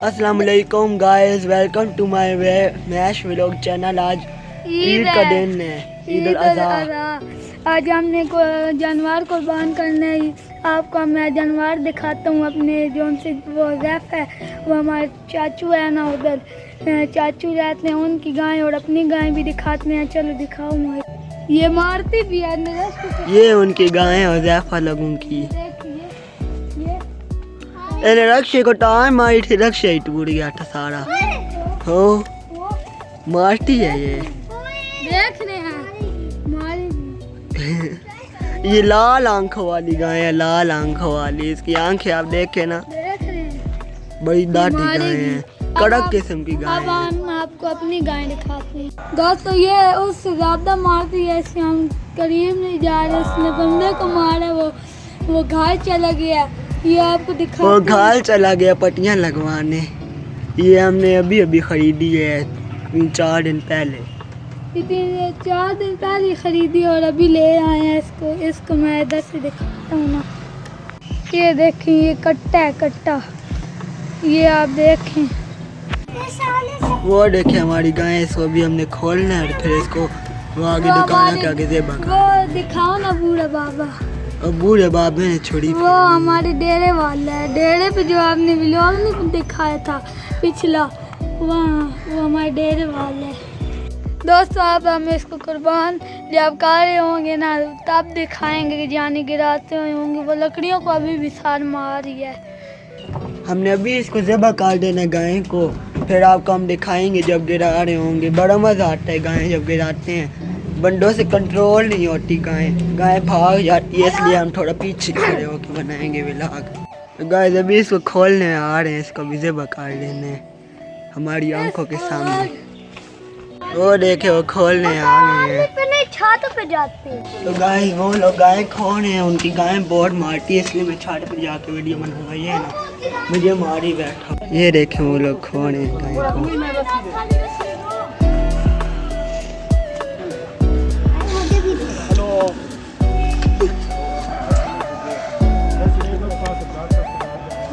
अस्सलाम वालेकुम guys, welcome to my mash vlog channel. आज ईद का दिन है, ईद उल अज़हा। आज हमने को जानवर कुर्बान करने आपको मैं जानवर दिखाता हूँ अपने जो से वो ज़ैफ है, वो हमारे चाचू है ना, उधर चाचू रहते हैं, उनकी गाय और अपनी गाय भी दिखाते हैं। चलो दिखाओ मुझे। ये मारती भी है, ये उनकी गाय और ज़ैफा लोगों की। ये रक्षे को टाइम मारी थी, रक्षा ही टूट गया था सारा। हो मारती है ये। देख रहे हैं मारी। ये लाल आंखों वाली गाय है, लाल आंखों वाली। इसकी आंखें आप देखे ना, देख रहे हैं बड़ी दाढ़ी गाय है, कड़क किस्म की गाय अब है। हम आपको अपनी गाय दिखाते हैं। दोस्तों ये उससे ज्यादा मारती है, इससे हम करीब नहीं जा रहे। इसने बंदे को मारा, वो घायल चला गया। ये आपको दिखाते वो घायल चला गया पट्टियां लगवाने। ये हमने अभी अभी खरीदी है, 3-4 दिन पहले। 4 दिन पहले खरीदी और अभी ले आए हैं इसको मैं इधर से दिखाता हूँ ना। ये देखें, ये कट्टा है, कट्टा। ये आप देखें, वो देखे हमारी गाय। इसको भी हमने खोलना है और फिर इसको वो आगे दुकान के आगे से वो दिखाओ ना बूढ़ा बाबा। और बूढ़े बाबे ने छोड़ी। वो हमारे डेरे वाला है, डेरे पे जो आपने व्लॉग नहीं दिखाया था पिछला, वो हमारे डेरे वाला है। दोस्तों अब हम इसको कुर्बान जब कर रहे होंगे ना, तब दिखाएंगे कि जाने गिराते होंगे। वो लकड़ियों को अभी भी सार मार रही है। हमने अभी इसको ज़बह कर देना गाय को, फिर आपको हम दिखाएंगे जब गिरा रहे होंगे। बड़ा मज़ा आता है गाय जब गिराते हैं, बंदों से कंट्रोल नहीं होती गाय भाग जाती है, इसलिए हम थोड़ा पीछे खड़े होकर बनाएंगे व्लॉग। गाय अभी इसको खोलने आ रहे हैं, इसको भी ज़बह कर लेने हमारी आंखों के सामने। वो देखे वो खोलने आ गए हैं। छत पे जाते हैं तो गाय वो लोग गाय खो रहे हैं, उनकी गाय बहुत मारती है, इसलिए मैं छत पे जाके वीडियो बनूंगा। ये ना मुझे मारी बैठा। ये देखे वो लोग खो रहे हैं गाय को।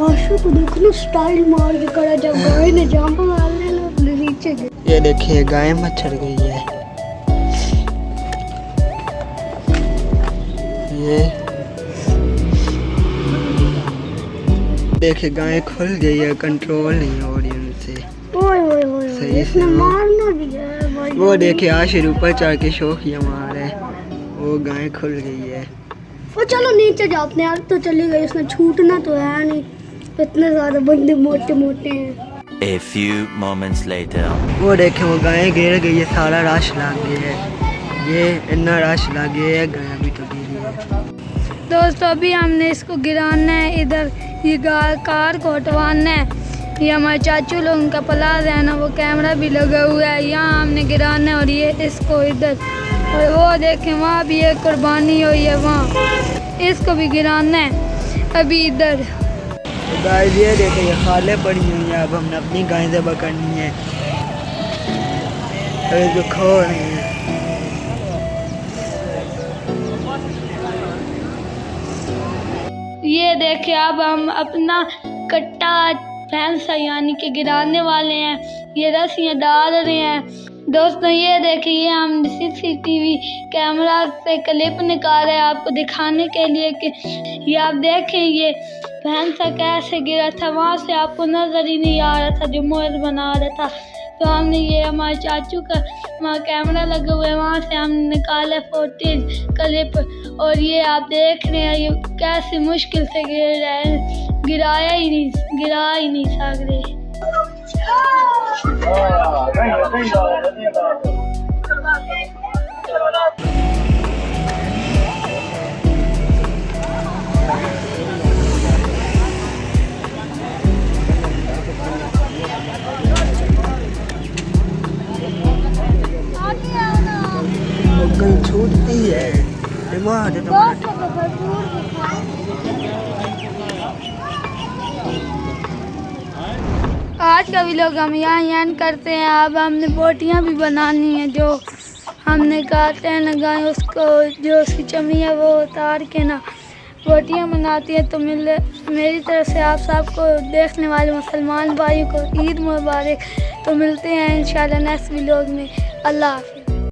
आशु को देखो ना, स्टाइल मार के करा जब गाय ने जंप मार लेना नीचे गई। ये देखिए गाय मच्छर गई है। ये देखिए गाय खुल गई है, कंट्रोल नहीं हो रही उनसे सही से। मारना भी है भाई। वो देखिए आशिर ऊपर चढ़ के शोखियाँ मार है। वो गाय खुल गई है। वो चलो नीचे जाते हैं। अब तो चली गई, उसने छूटना तो है नहीं, इतने ज्यादा बंदे मोटे मोटे हैं। A few moments later. वो देखे वो गाय गिर गई है, सारा रश लग गया है। ये इतना रश लग गया है, गाय अभी तो गिरी है। दोस्तों अभी हमने इसको गिराना है, इधर ये कार को हटवाना है। ये हमारे चाचू लोगों का प्लाज है ना, वो कैमरा भी लगा हुआ है, यहाँ हमने गिराना है। और ये इसको इधर, और वो देखें वहाँ भी एक कुर्बानी हुई है, वहाँ इसको भी गिराना है अभी इधर। तो गाय ये देखे ये खाले पड़ी हुई है, अब हमने अपनी गाय ज़बह करनी है। अरे जो खो रहे हैं। ये देखे अब हम अपना कट्टा भैंसा यानी कि गिराने वाले हैं। ये रस्सियाँ डाल रहे हैं। दोस्तों ये देखिए हम CCTV कैमरा से क्लिप निकाल रहे हैं आपको दिखाने के लिए कि ये आप देखें ये भैंसा कैसे गिरा था। वहाँ से आपको नजर ही नहीं आ रहा था जो मोर बना रहा था। तो हमने ये हमारे चाचू का वहाँ कैमरा लगा हुआ है, वहाँ से हमने निकाला फुटेज क्लिप। और ये आप देख रहे हैं ये कैसे मुश्किल से गिर रहा है, गिरा ही नहीं सक रहे। कहीं छूटती है। आज का व्लॉग हम यहाँ एंड करते हैं। अब हमने बोटियाँ भी बनानी है, जो हमने काटे लगाए उसको, जो उसकी चमी है वो उतार के ना रोटियां बनाती हैं। तो मेरी तरफ से आप सबको, देखने वाले मुसलमान भाइयों को ईद मुबारक। तो मिलते हैं इंशाल्लाह नेक्स्ट व्लॉग में। अल्लाह हाफ़िज़।